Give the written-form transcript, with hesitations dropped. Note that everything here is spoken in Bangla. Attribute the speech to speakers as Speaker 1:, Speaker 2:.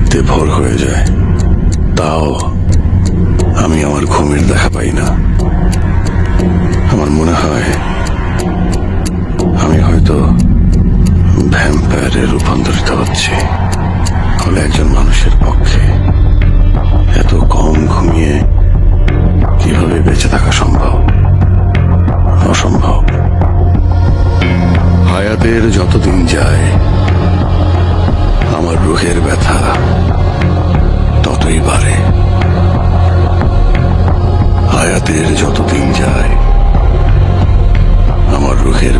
Speaker 1: দেখতে ভোর হয়ে যায়, তাও আমি আমার ঘুমের দেখা পাই না। আমার মনে হয় আমি হয়তো ভ্যাম্পায়ারে রূপান্তরিত হচ্ছি। ফলে একজন মানুষের পক্ষে এত কম ঘুমিয়ে কিভাবে বেঁচে থাকা সম্ভব? অসম্ভব। হায়াতের যতদিন যায় আমার রুহের ব্যথা ততই বাড়ে। হায়াতের যতদিন যায় আমার রুহের